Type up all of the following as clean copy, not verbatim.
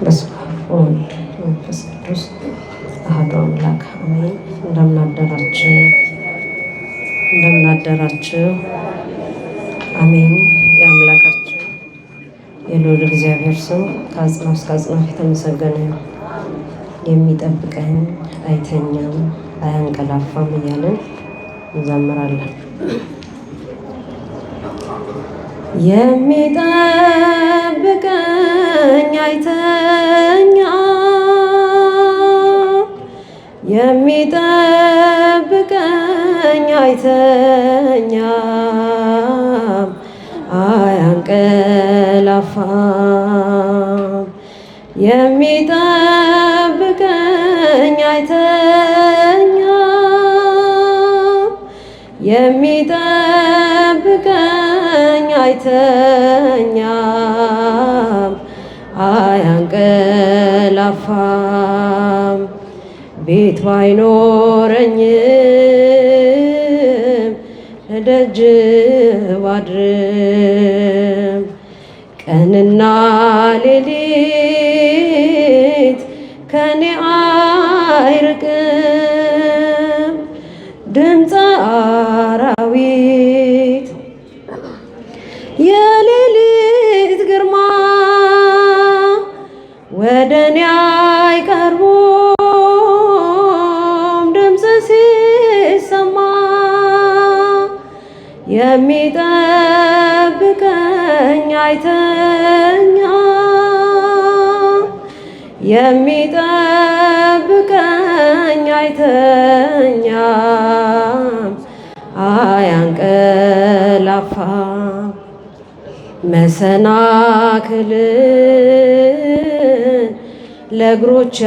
በስመ አብ ወወልድ ወመንፈስ ቅዱስ አሐዱ አምላክ አሜን። እንደምን አደራችሁ? አሜን። የአምላካችን የልዑል እግዚአብሔር ስም ከአጽናፍ እስከ አጽናፍ የተመሰገነ ነው። የሚጠብቀን አይተኛም አያንቀላፋም እያለን እንዘምራለን። የሚጠብቀኝ አይተኛም፣ የሚጠብቀኝ አይተኛም፣ አያንቀላፋም። የሚጠብቀኝ አይተኛም፣ የሚጠብቀኝ አይተኛም፣ አያንቀላፋም። ቤት ባይኖረኝም ደጅ ባድርም ቀንና ሌሊት ከኔ አይርቅም። ድምፀ አራዊት የሌሊት ግርማ ወደኔ አይቀርቡም። ድምፅ ሲሰማ የሚጠብቀኝ አይተኛም፣ የሚጠብቀኝ አይተኛም፣ አያንቀላፋም። መሰናክልን ለእግሮች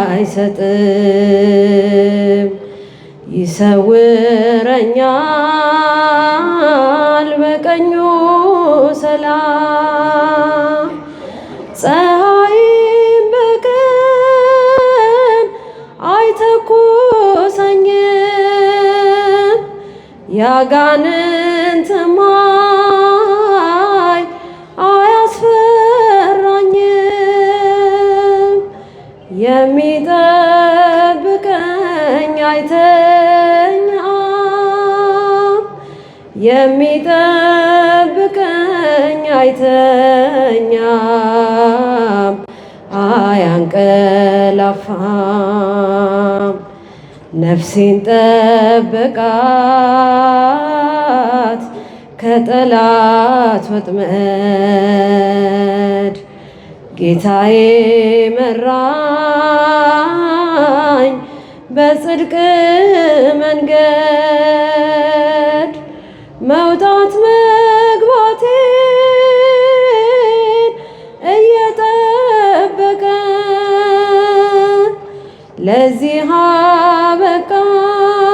አይሰጥም። ይሰውረኛል በቀኙ ሰላም። ፀሐይም በቀን አይተኩሰኝም። ያጋንንትም ኃይል አያስፈራኝም። የሚጠብቀኝ አይተኛም፣ የሚጠብቀኝ አይተኛም፣ አያንቀላፋም። ነፍሴን ጠበቃት ከጠላት ወጥመድ። ጌታዬ መራኝ በጽድቅ መንገድ። መውጣት መግባቴን እየጠበቀ ለዚህ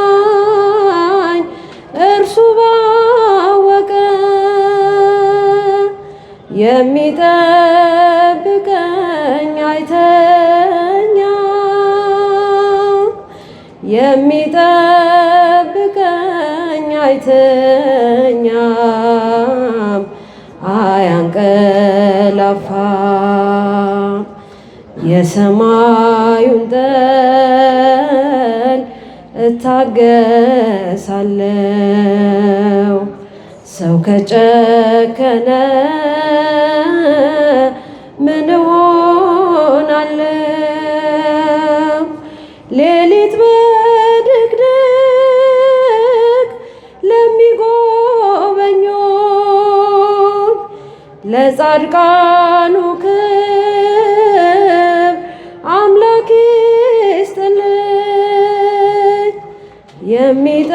አበቃኝ እርሱ ባወቀ። የሚጠብቀኝ አይተኛም፣ የሚጠብቀኝ አይተኛም፣ አያንቀላፋም። የሰማዩን ጠል እታገሳለሁ። ሰው ከጨከነ ምን እሆናለሁ? ሌሊት በድቅድቅ ለሚጎበኙኝ ለጻድቃኑ ክብር አምላክ ይስጥልኝ። የሚጠብቀኝ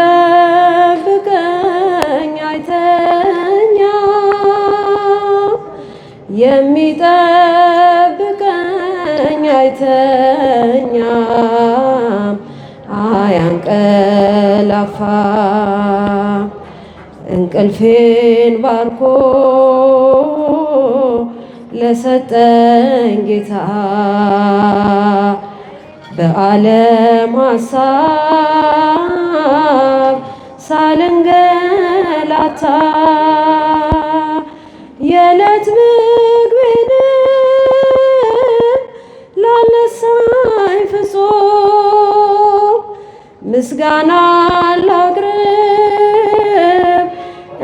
አይተኛም፣ የሚጠብቀኝ አይተኛም፣ አያንቀላፋም። እንቅልፌን ባርኮ ለሰጠኝ ጌታ በዓለም ሐሳብ ሳልንገላታ የዕለት ምግቤን ምስጋና ላቅርብ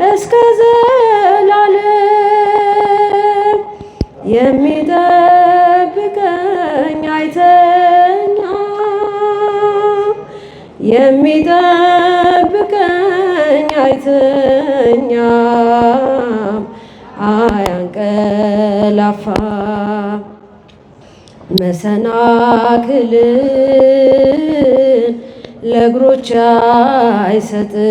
እስከ ዘላለም። የሚጠብቀኝ አይተኛም፣ የሚጠብቀኝ አይተኛም፣ አያንቀላፋም። መሰናክልን ለእግሮች አይሰጥም፣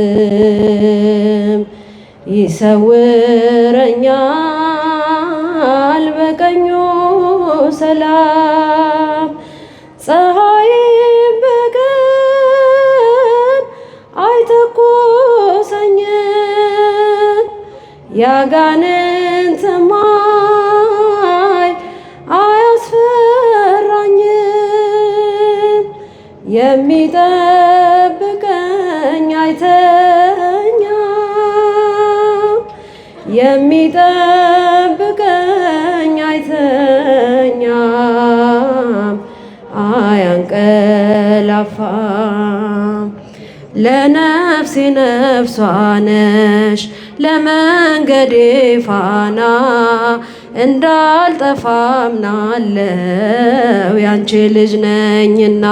ይሰውረኛል በቀኙ ሰላም። ፀሐይም በቀን አይተኩሰኝም፣ ያጋንንት ማይ አያስፈራኝም። የሚጠብቀኝ አይተኛም፣ የሚጠብቀኝ አይተኛም፣ አያንቀላፋም። ለነፍሴ ነፍሷ ነሽ ለመንገዴ ፋና፣ እንዳልጠፋ አምናለው ያንቺ ልጅ ነኝና።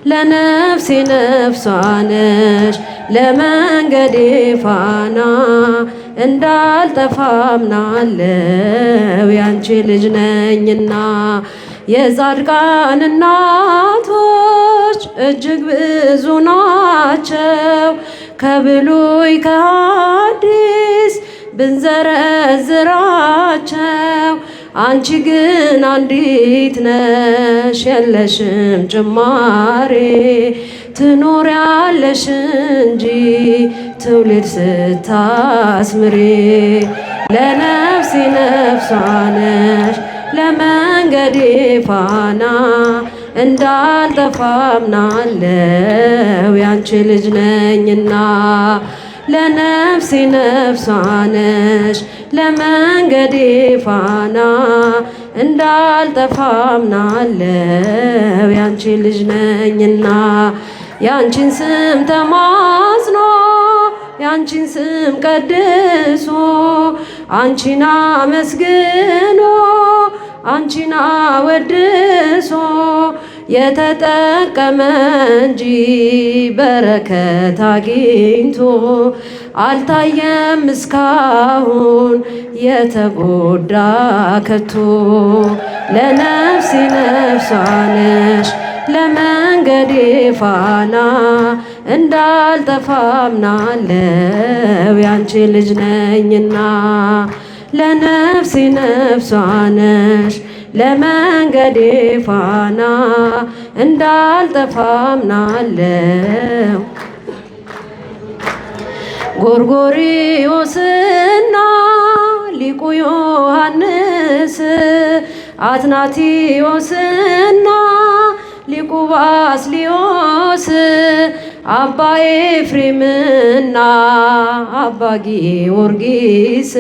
ለነፍሴ ነፍሷ ነሽ ለመንገዴ ፋና፣ እንዳልጠፋ አምናለው ያንቺ ልጅ ነኝና። የጻድቃን እናቶች እጅግ ብዙ ናቸው፣ ከብሉይ ከሐዲስ ብንዘረዝራቸው። አንቺ ግን አንዲት ነሽ የለሽም ጭማሬ፣ ትኖሪያለሽ እንጂ ትውልድ ስታስምሪ። ለነፍሴ ነፍሷ ነሽ ለመንገዴ ፋና፣ እንዳልጠፋ አምናለው ያንቺ ልጅ ነኝና። ለነፍሴ ነፍሷ ነሽ ለመንገዴ ፋና፣ እንዳልጠፋ አምናለው ያንቺ ልጅ ነኝና። ያንቺን ስም ተማጽኖ ያንቺን ስም ቀድሶ፣ አንቺን አመስግኖ አንቺን አወድሶ የተጠቀመ እንጂ በረከት አግኝቶ አልታየም እስካሁን የተጎዳ ከቶ። ለነፍሴ ነፍሷ ነሽ ለመንገዴ ፋና፣ እንዳልጠፋ አምናለው ያንቺ ልጅ ነኝና። ለነፍሴ ነፍሷ ነሽ ለመንገዴ ፋና፣ እንዳልጠፋ አምናለው። ጎርጎርዮስና ሊቁ ዮሐንስ፣ አትናቴዎስና ሊቁ ባስልዮስ፣ አባ ኤፍሬምና አባ ጊዮርጊስ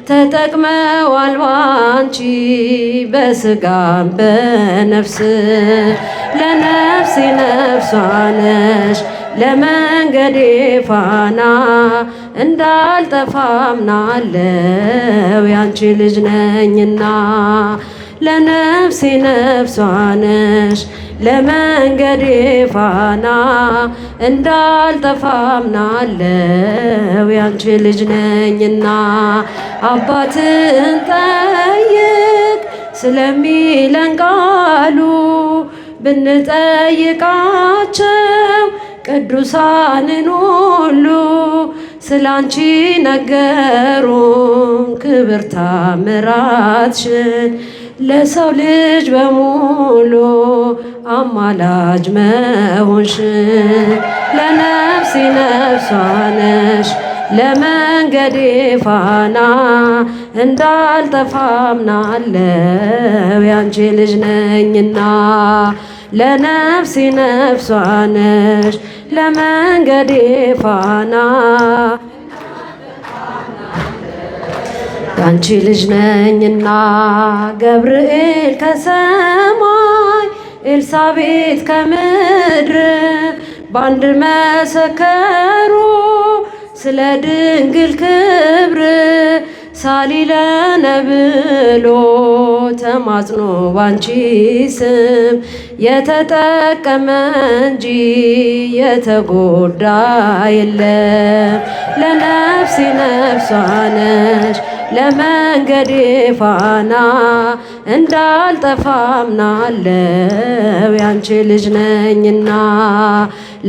ተጠቅመዋል ባንቺ በስጋም በነፍስ። ለነፍሴ ነፍሷ ነሽ ለመንገዴ ፋና፣ እንዳልጠፋ አምናለው ያንቺ ልጅ ነኝና። ለነፍሴ ነፍሷ ነሽ ለመንገዴ ፋና፣ እንዳልጠፋ አምናለው ያንቺ ልጅ ነኝና። አባትን ጠይቅ ስለሚለን ቃሉ፣ ብንጠይቃቸው ቅዱሳንን ሁሉ ስላንቺ ነገሩን ክብር ታምራትሽን፣ ለሰው ልጅ በሙሉ አማላጅ መሆንሽን። ለነፍሴ ነፍሷ ነሽ ለመንገዴ ፋና፣ እንዳልጠፋ አምናለው ያንቺ ልጅ ነኝና። ለነፍሴ ነፍሷ ነሽ ለመንገዴ ፋና፣ ያንቺ ልጅ ነኝና። ገብርኤል ከሰማይ ኤልሳቤጥ ከምድር ባንድ መሰከሩ ስለ ድንግል ክብር ሳሊለነ ብሎ ተማጽኖ ባንቺ ስም የተጠቀመ እንጂ የተጎዳ የለም። ለነፍሴ ነፍሷ ነሽ ለመንገዴ ፋና እንዳልጠፋ አምናለው ያንቺ ልጅ ነኝና።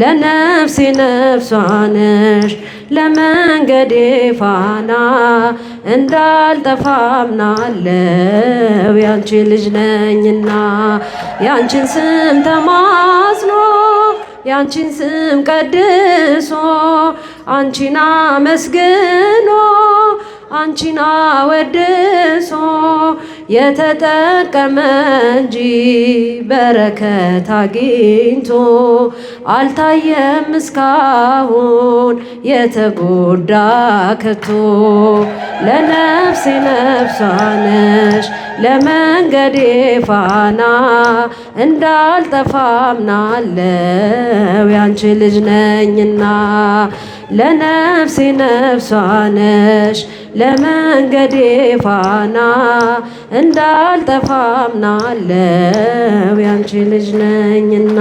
ለነፍሴ ነፍሷ ነሽ ለመንገዴ ፋና እንዳልጠፋ አምናለው ያንቺ ልጅ ነኝና። ያንቺን ስም ተማጽኖ ያንቺን ስም ቀድሶ አንቺን አመስግኖ አንቺን አወድሶ የተጠቀመ እንጂ በረከት አግኝቶ አልታየም እስካሁን የተጎዳ ከቶ። ለነፍሴ ነፍሷ ነሽ ለመንገዴ ፋና እንዳልጠፋ አምናለው ያንቺ ልጅ ነኝና። ለነፍሴ ነፍሷ ነሽ ለመንገዴ ፋና እንዳልጠፋ አምናለው ያንቺ ልጅ ነኝና።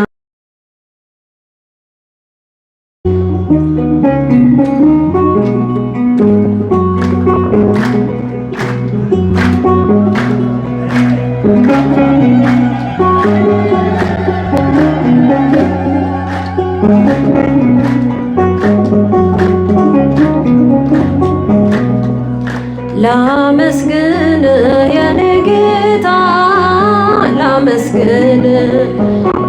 ላመስግን የኔ ጌታ ላመስግን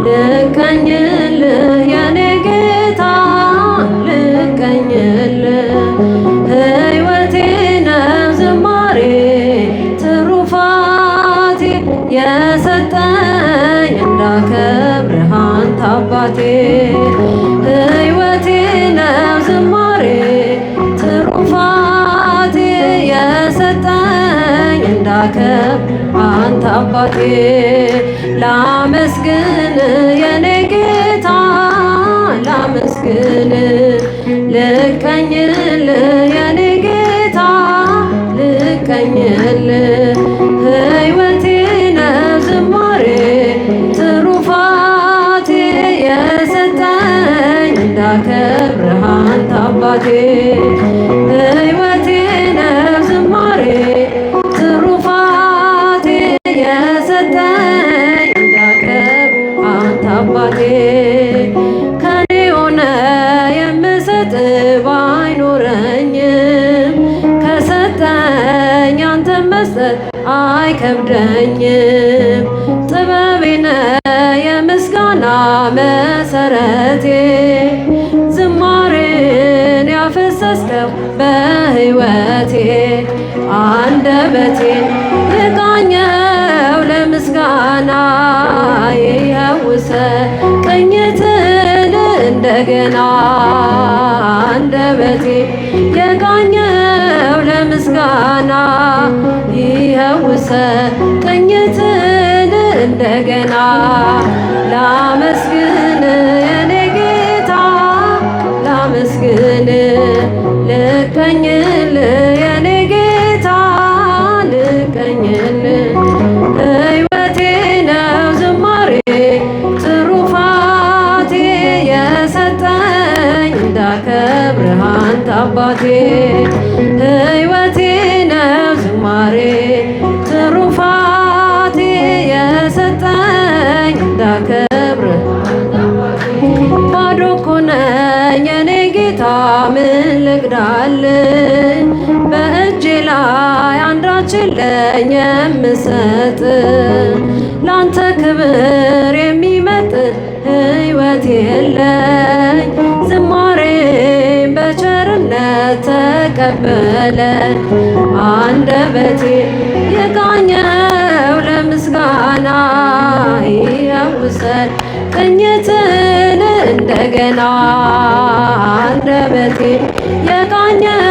ልቀኝልህ የኔ ጌታ ልቀኝልህ። ሕይወቴ ነው ዝማሬ ትሩፋቴ የሰጠኝ እንዳከብርህ አንተ አባቴ። ሕይወቴ ነው ዝማሬ ትሩፋቴ የሰጠኝ እንዳከብርህ አንተ አባቴ። ላመስግን የኔ ጌታ ላመስግን ልቀኝልህ የኔ ጌታ ልቀኝልህ። ሕይወቴ ነው ዝማሬ ትሩፋቴ የሰጠኝ እንዳከብርህ አንተ አባቴ። ሕይወቴ ነው ዝማሬ ትሩፋቴ የሰጠኝ እንዳከብርህ አንተ አባቴ። ከኔ ሆነ የምሰጥ ባይኖረኝም ከሰጠኝ አንተን መስጠት አይከብደኝም። ጥበቤ ነህ የምስጋና መሰረቴ ዝማሬን ያፈሰስከው በሕይወቴ። አንደበቴን ልቃኘው ለምስጋና ይኸውሰህ ቅኝትን እንደገና። አንደበቴ የቃኘው ለምስጋና ይኸውሰህ ቅኝትን እንደገና። ላመስግን የኔ ጌታ ላመስግን ልቀኝልህ የኔ ጌታ ልቀኝልህ። ሕይወቴ ነው ዝማሬ ትሩፋቴ የሰጠኝ እንዳከብርህ አንተ አባቴ። ሕይወቴ ነው ዝማሬ ትሩፋቴ የሰጠኝ እንዳከብርህ። ባዶ እኮ ነኝ የኔ ጌታ ምን ልግዳልህ? በእጄ ላይ አንዳች የለኝ የምሰጥ ላንተ ክብር የሚመጥን ሕይወት የለኝ። ዝማሬን በቸርነት ተቀበለን አንደበቴ የቃኘው ለምስጋና ይኸውሰህ ቅኝትን እንደገና። አንደበቴ የቃኘው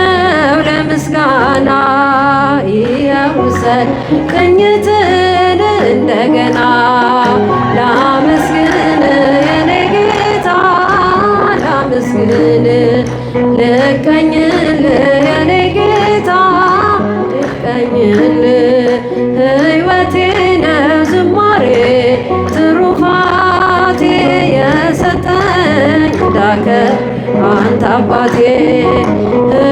ለምስጋና ይኸውሰህ ቅኝትን እንደገና። ላመስግን የኔ ጌታ ላመስግን ልቀኝል የኔ ጌታ ልቀኝል ሕይወቴ ነው ዝማሬ ትሩፋቴ የሰጠኝ ዳከ አንተ አባቴ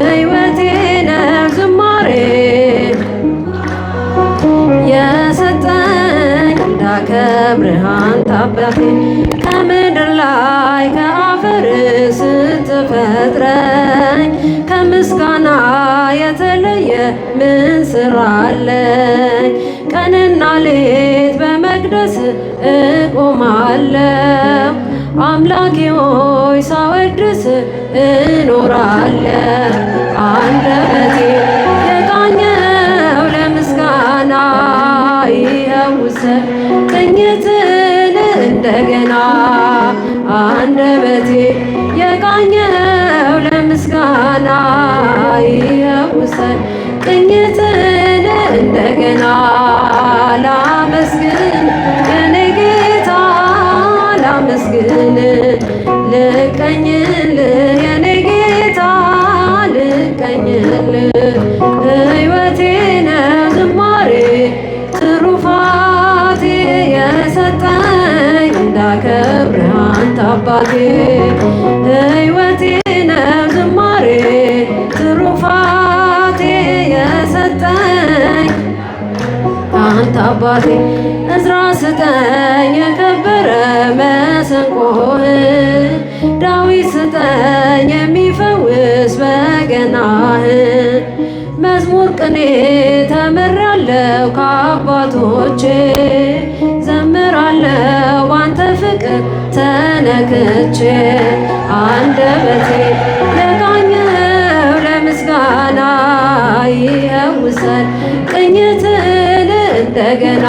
ሕይወቴ ነው ዝማሬ የሰጠኝ እንዳከብርህ አንተ አባቴ ከምድር ላይ ከአፈር ስትፈጥረኝ ከምስጋና የተለየ ምን ስራ አለኝ? ቀንና ሌት በመቅደስ እቆማለሁ አምላኬ ሆይ ሳወድስ እኖራለሁ አንደበቴ የቃኘው ለምስጋና ይኸውሰ ቅኝትን እንደገና አንደበቴ የቃኘው ለምስጋና ይኸውሰ ቅኝትን እንደገና ላመስግን የኔ ጌታ ላመስግን ልቀኝል የኔ ጌታ ልቀኝል ሕይወቴ ነው ዝማሬ ትሩፋቴ የሰጠኝ እንዳከብርህ አንተ አባቴ ሕይወቴ ነው ዝማሬ ትሩፋቴ የሰጠኝ አንተ አባቴ እዝራ ስጠኝ የከበረ መሰንቆህን ዳዊት ስጠኝ የሚፈውስ በገናህን መዝሙር ቅኔ ተምሬያለሁ ከአባቶቼ ዘምራለሁ ባንተ ፍቅር ተነክቼ አንደበቴ የቃኘው ለምስጋና ይኸውሰን ቅኝትን እንደገና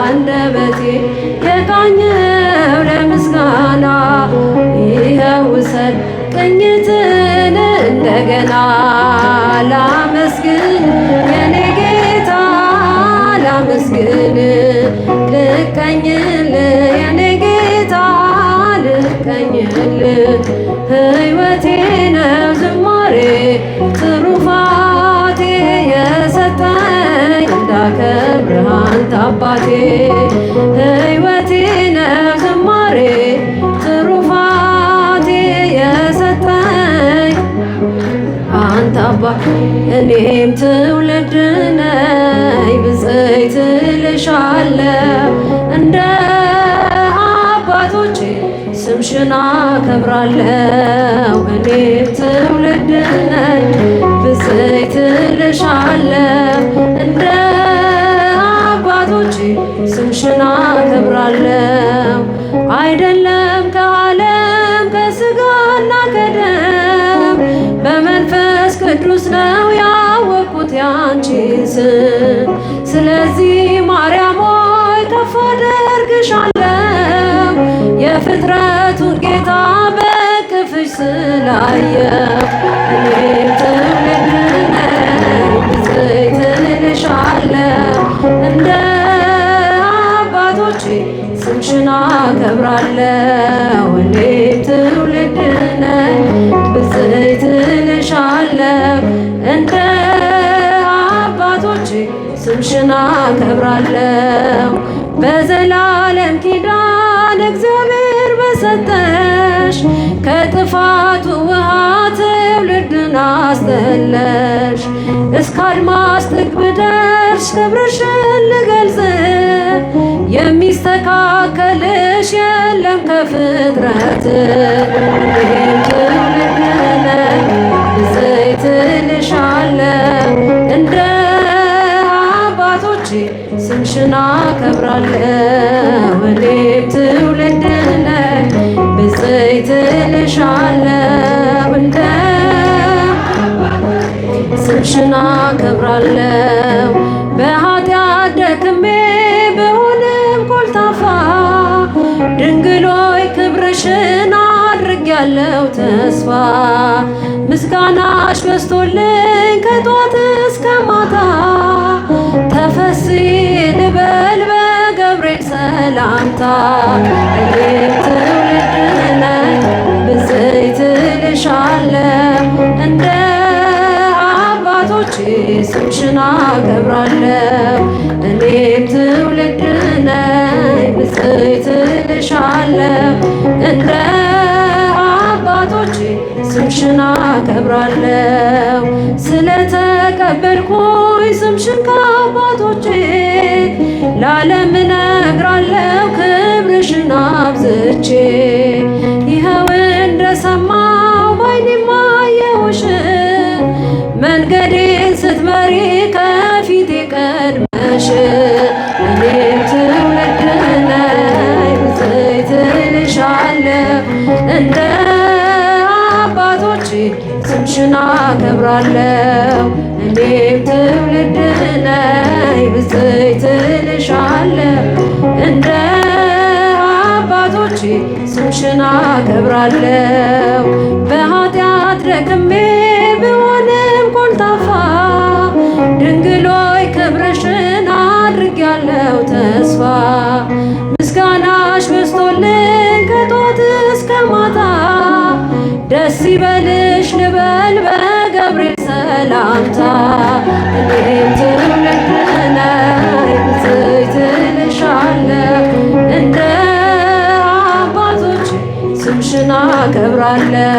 አንደበቴ የቃኘው ለምስጋና ይኸውሰን ቅኝትን እንደገና ላመስግን የኔ ጌታ ላመስግን ልቀኝል የኔ ጌታ ልቀኝል ሕይወቴ ነው ዝማሬ ትሩፋቴ የሰጠኝ እንዳከብርህ አንተ አባቴ ሕይወቴ ነው ዝማሬ ትሩፋቴ የሰጠኝ አንተ አባቴ እኔም ትውልድ ነኝ ብፅዕት እልሻለሁ እንደ አባቶቼ ስምሽን አከብራለሁ እኔም ትውልድ ነኝ ብፅዕት እልሻለሁ እንደ አባቶቼ ስምሽን አከብራለሁ አይደለም ከዓለም ከሥጋና ከደም በመንፈስ ቅዱስ ነው ያወቅኩት ያንቺን ስም ስለዚህ ማርያም ሆይ ከፍ አደርግሻለሁ የፍጥረቱን ጌታ በክፍሽ ስላየው እኔም ትውልድ ነኝ ብፅዕት እልሻለሁ እንደ አባቶቼ ስምሽን አከብራለሁ እኔም ትውልድ ነኝ ብፅዕት እልሻለሁ እንደ አባቶቼ ስምሽን አከብራለሁ በዘላለም ኪዳን እግዚአብሔር በሰጠሽ ከጥፋቱ ውሃ ትውልድን አስጠለሽ እስከ አድማስ ጥግ ብደርስ ክብርሽን ልገልጽ የሚስተካከልሽ የለም ከፍጥረት እኔም ትውልድ ነኝ ብፅዕት እልሻለሁ እንደ አባቶቼ ስምሽን አከብራለሁ እኔም ትውልድ ነኝ ብፅዕት እልሻለሁ እንደ ስምሽን አከብራለሁ በኃጢአት ደክሜ ብሆንም ኮልታፋ ድንግሎይ ክብርሽን አድርጌያለሁ ተስፋ ምስጋናሽ በዝቶልኝ ከጧት እስከ ማታ ተፈሥሒ ልበል በገብርኤል ሰላምታ እኔም ትውልድ ነኝ ብፅዕት አከብራለሁ። እኔም ትውልድ ነኝ ብፅዕት እልሻለሁ። እንደ አባቶቼ ስምሽን አከብራለሁ። ስለተቀበልኩኝ ስምሽን ከአባቶቼ ለዓለም እነግራለሁ ክብርሽን አብዝቼ። ይኸው እንደሰማሁ ባይኔም አየሁሽ መንገዴን ስትመሪ ከፊቴ ቀድመሽ። እኔም ትውልድ ነኝ ብፅዕት እልሻለሁ። እንደ አባቶቼ ስምሽን አከብራለሁ። እኔም ትውልድ ነኝ ብፅዕት እልሻለሁ። እንደ አባቶቼ ስምሽን አከብራለሁ። በኃጢአት ደክሜ ብሆንም ኮልታፋ ድንግሎይ ክብርሽን አድርጌያለሁ ተስፋ። ምስጋናሽ በዝቶልኝ ከጧት እስከ ማታ ደስ ይበልሽ ልበል በገብርኤል ሰላምታ። እኔም ትውልድ ነኝ ብፅዕት እልሻለሁ። እንደ አባቶቼ ስምሽን አከብራለሁ።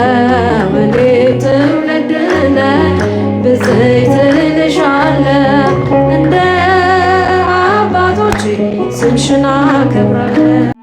እኔም ትውልድ ነኝ ብፅዕት እልሻለሁ። እንደ አባቶቼ ስምሽን አከብራለሁ።